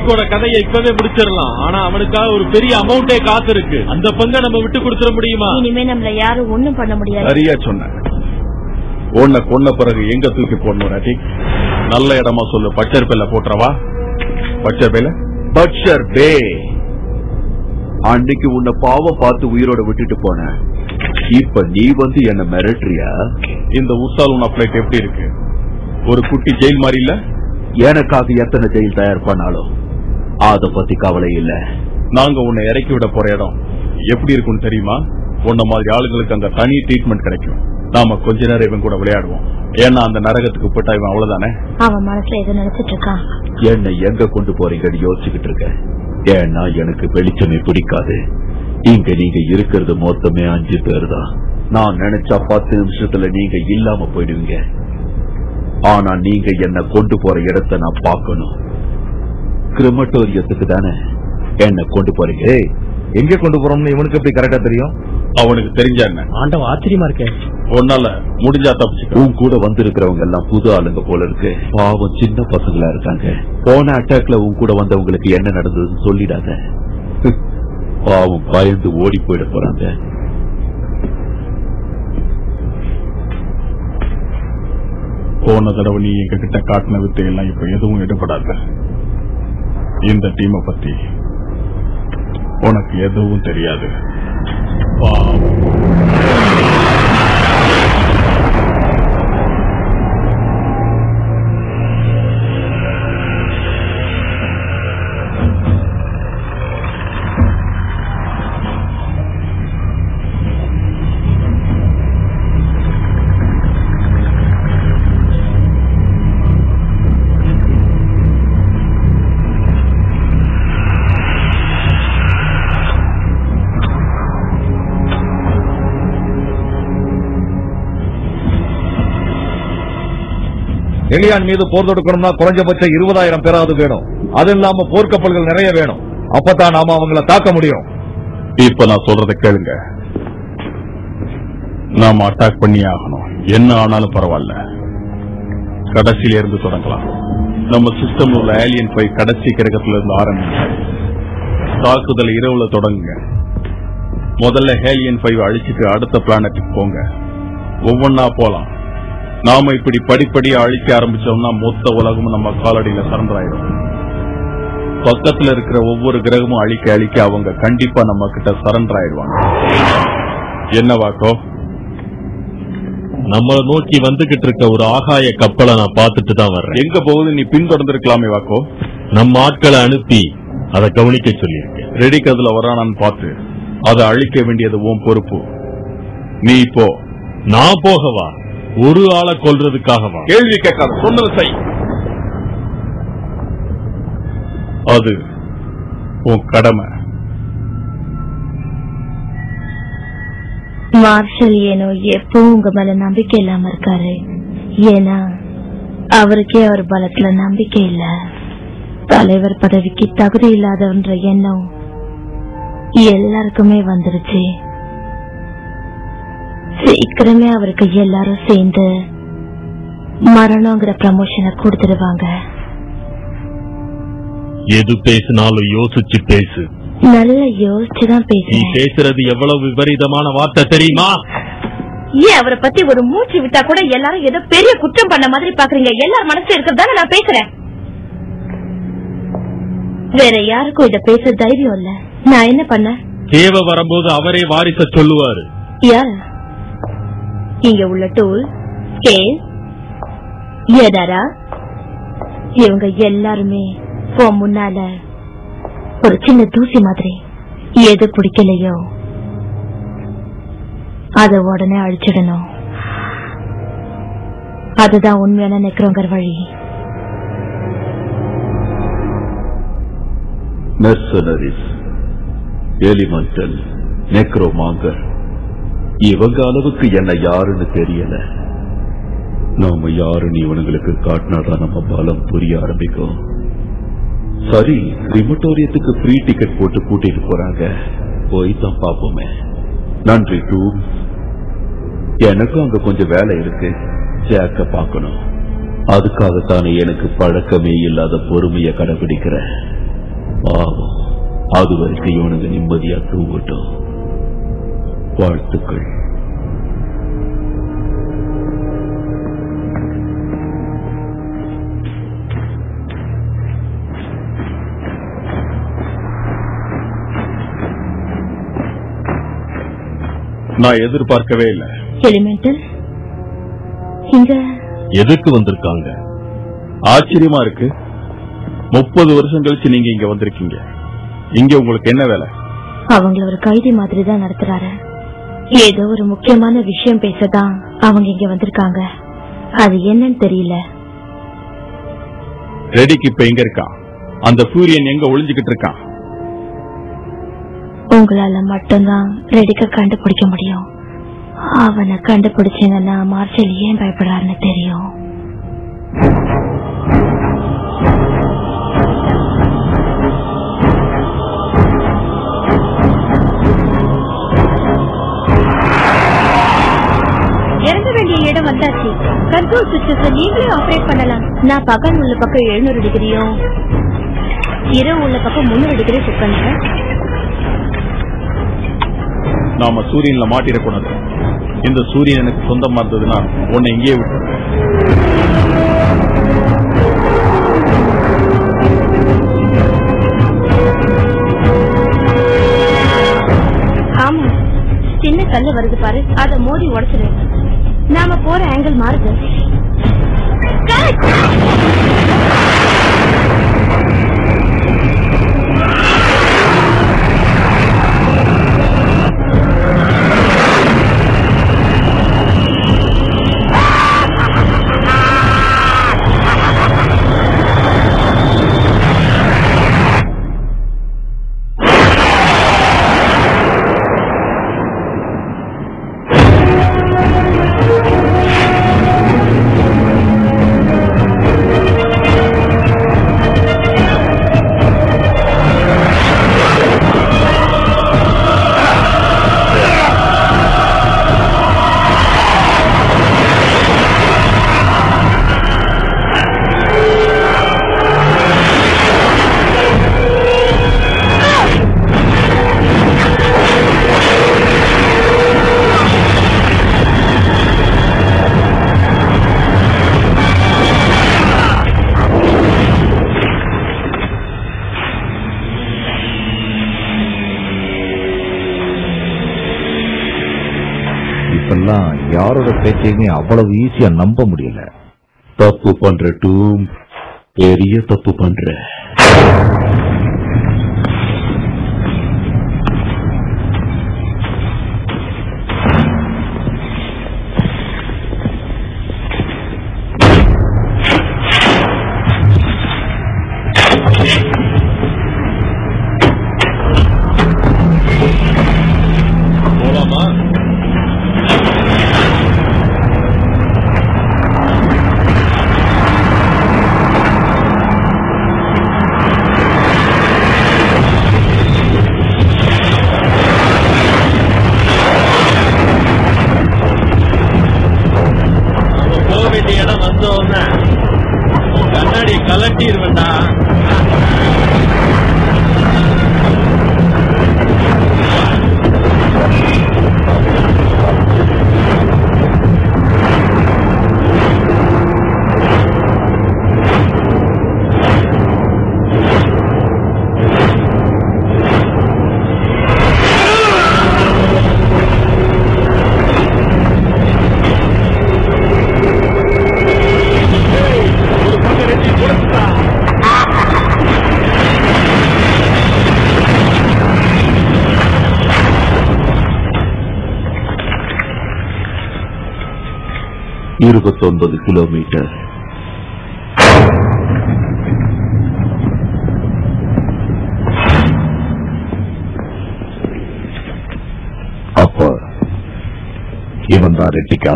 ராட்டிக்கோட கதையை இப்பவே முடிச்சிடலாம். ஆனா அவனுக்காக ஒரு பெரிய அமௌண்டே காத்து இருக்கு. அந்த பங்கை நம்ம விட்டு கொடுத்துட முடியுமா? இனிமே நம்மள யாரும் ஒண்ணும் பண்ண முடியாது. சரியா சொன்ன. உன்னை கொன்ன பிறகு எங்க தூக்கி போடணும் ராட்டிக்? நல்ல இடமா சொல்லு. பட்சர் பேல போட்டுறவா? பட்சர் பேல பட்சர் பே. அன்னைக்கு உன்னை பாவம் பார்த்து உயிரோட விட்டுட்டு போன. இப்ப நீ வந்து என்ன மிரட்டுறியா? இந்த உசாலூனா பிளைட் எப்படி இருக்கு? ஒரு குட்டி ஜெயில் மாதிரி இல்ல? எனக்காக எத்தனை ஜெயில் தயார் பண்ணாலும் அத பத்தி கவலை இல்ல. நாங்க உன்னை இறக்கி விட போற இடம் எப்படி இருக்குன்னு தெரியுமா? உன்ன மாதிரி ஆளுங்களுக்கு அங்க தனி ட்ரீட்மெண்ட் கிடைக்கும். நாம கொஞ்ச நேரம் இவன் கூட விளையாடுவோம். ஏன்னா அந்த நரகத்துக்கு போட்டா இவன் அவ்வளவுதானே. அவன் மனசுல எதை நினைச்சிட்டு இருக்கான்? என்னை எங்க கொண்டு போறீங்கன்னு யோசிச்சுக்கிட்டு இருக்க. ஏன்னா எனக்கு வெளிச்சமே பிடிக்காது. இங்க நீங்க இருக்கிறது மொத்தமே 5 பேர் தான். நான் நினைச்சா 10 நிமிஷத்துல நீங்க இல்லாம போயிடுவீங்க. ஆனா நீங்க என்ன கொண்டு போற இடத்தை நான் பார்க்கணும். கிரிமட்டோரியத்துக்கு தானே என்ன கொண்டு போறீங்க? எங்க கொண்டு போறோம்னு இவனுக்கு எப்படி கரெக்டா தெரியும்? அவனுக்கு தெரிஞ்சா என்ன? ஆண்டவன் ஆச்சரியமா இருக்கேன். ஒன்னால முடிஞ்சா தப்பிச்சு. உன் கூட வந்திருக்கிறவங்க எல்லாம் புது ஆளுங்க போல இருக்கு. பாவம் சின்ன பசங்களா இருக்காங்க. போன அட்டாக்ல உன் கூட வந்தவங்களுக்கு என்ன நடந்ததுன்னு சொல்லிடாத. பாவம் பயந்து ஓடி போயிட போறாங்க. போன தடவை நீ எங்க கிட்ட காட்டின வித்தை எல்லாம் இப்ப எதுவும் எடுபடாது. இந்த டீமை பத்தி உனக்கு எதுவும் தெரியாது. எலியான் மீது போர் தொடுக்கணும்னா குறைஞ்சபட்சம் 20,000 பேராவது வேணும். அது இல்லாம போர்க்கப்பல்கள் நிறைய வேணும். அப்பதான் நாம அவங்களை தாக்க முடியும். இப்ப நான் சொல்றதை கேளுங்க. நாம அட்டாக் பண்ணியே ஆகணும். என்ன ஆனாலும் பரவாயில்ல. கடைசியில இருந்து தொடங்கலாம். நம்ம சிஸ்டம்ல உள்ள ஏலியன் 5 கடைசி கிரகத்துல இருந்து ஆரம்பிச்சு தாக்குதல் இரவுல தொடங்குங்க. முதல்ல ஏலியன் 5 அழிச்சுட்டு அடுத்த பிளானட்டுக்கு போங்க. ஒவ்வொன்னா போலாம். நாம இப்படி படிப்படியா அழிக்க ஆரம்பிச்சோம்னா மொத்த உலகமும் நம்ம காலடியில சரண்டர் ஆயிடும். பக்கத்துல இருக்கிற ஒவ்வொரு கிரகமும் அழிக்க அழிக்க அவங்க கண்டிப்பா நம்ம கிட்ட சரண்டர் ஆயிடுவாங்க. என்ன வாக்கோ? நம்மள நோக்கி வந்துகிட்டு இருக்க ஒரு ஆகாய கப்பலை நான் பார்த்துட்டு தான் வர்றேன். எங்க போகுது? நீ பின்தொடர்ந்து இருக்கலாமே வாக்கோ. நம்ம ஆட்களை அனுப்பி அதை கவனிக்க சொல்லியிருக்கேன். ரெடிக்கு அதுல வரானான்னு பார்த்து அதை அழிக்க வேண்டியது உன் பொறுப்பு. நீ இப்போ. நான் போகவா? ஒரு ஆளை கொல்றதுக்காகவா? கேள்வி கேட்காத, சொன்னது செய். அது உன் கடமை. மார்ஷல் ஏனோ எப்பவும் உங்க மேல நம்பிக்கை இல்லாம இருக்காரு. ஏன்னா அவருக்கே அவர் பலத்துல நம்பிக்கை இல்ல. தலைவர் பதவிக்கு தகுதி இல்லாதவன்ற எண்ணம் எல்லாருக்குமே வந்துருச்சு. சீக்கிரமே அவருக்கு எல்லாரும் சேர்ந்து மரணங்கிற ப்ரமோஷனை கொடுத்துடுவாங்க. எது பேசினாலும் யோசிச்சு பேசு. நல்ல யோசிச்சுதான் பேசு. நீ பேசுறது எவ்வளவு விபரீதமான வார்த்தை தெரியுமா? ஏன் அவரை பத்தி ஒரு மூச்சு விட்டா கூட எல்லாரும் ஏதோ பெரிய குற்றம் பண்ண மாதிரி பாக்குறீங்க. எல்லார் மனசுல இருக்கிறதான நான் பேசுறேன். வேற யாருக்கும் இத பேச தைரியம் இல்ல. நான் என்ன பண்ண? தேவை வரும்போது அவரே வாரிச சொல்லுவாரு. யார்? இங்க உள்ள டூல் ஏதாரா இவங்க எல்லாருமே முன்னால ஒரு சின்ன தூசி மாதிரி. எது பிடிக்கலையோ அத உடனே அழிச்சிடணும். அதுதான் உண்மையான நெக்ரோங்கர் வழி. மெர்சனரிஸ், எலிமெண்டல், நெக்ரோமாங்கர், இவங்க அளவுக்கு என்ன யாருன்னு தெரியல. நாம யாருன்னு இவனுங்களுக்கு காட்டினாதான் நம்ம பலம் புரிய ஆரம்பிக்கும். சரி, கிரிமட்டோரியத்துக்கு ஃப்ரீ டிக்கெட் போட்டு கூட்டிட்டு போறாங்க. போய் தான் பாப்போமே. நன்றி டூ. எனக்கும் அங்க கொஞ்சம் வேலை இருக்கு. ஜாக்க பார்க்கணும். அதுக்காகத்தானே எனக்கு பழக்கமே இல்லாத பொறுமையை கடைபிடிக்கிறேன். பாவம், அது வரைக்கும் இவனுங்க நிம்மதியா தூங்கட்டும். வாழ்த்துக்கள். நான் எதிர்பார்க்கவே இல்லை. எலிமெண்டல் இங்க எதுக்கு வந்திருக்காங்க? ஆச்சரியமா இருக்கு. 30 வருஷம் கழிச்சு நீங்க இங்க வந்திருக்கீங்க. இங்க உங்களுக்கு என்ன வேலை? அவங்கள ஒரு கைதி மாதிரி தான் நடத்துறாரு. ஏதோ ஒரு முக்கியமான விஷயம் பேசதான் அவங்க இங்க வந்திருக்காங்க. அது என்னன்னு தெரியல. ரெடிக்கு இப்ப எங்க இருக்கான்? அந்த சூரியன் எங்க ஒளிஞ்சுகிட்டு இருக்கான்? உங்களால மட்டும்தான் ரெடிக்க கண்டுபிடிக்க முடியும். அவனை கண்டுபிடிச்சீங்கன்னா மார்ஷல் ஏன் பயப்படுறாருன்னு தெரியும். இறங்க வேண்டிய இடம் வந்தாச்சு. கண்ட்ரோல் சுவிட்சஸ் நீங்களே ஆபரேட் பண்ணலாம். நான் பகல் உள்ள பக்கம் 700 டிகிரியும் இரவு உள்ள பக்கம் 300 டிகிரி செட் பண்றேன். நாம சூரியன்ல மாட்டிடக்கூடாது. இந்த சூரியன் எனக்கு சொந்தமா இருந்ததுன்னா உன்னை இங்கேயே விட்டு. ஆமா, சின்ன கல்லு வருது பாரு, அத மோதி உடைச்சிரு. நாம போற ஆங்கிள் மாறுது. யாரோட பேச்சையுமே அவ்வளவு ஈஸியா நம்ப முடியல. தப்பு பண்ற டூம், பெரிய தப்பு பண்ற. $29 கிலோமீட்டர். அப்ப இவன் தான் ரெட்டிக்கா.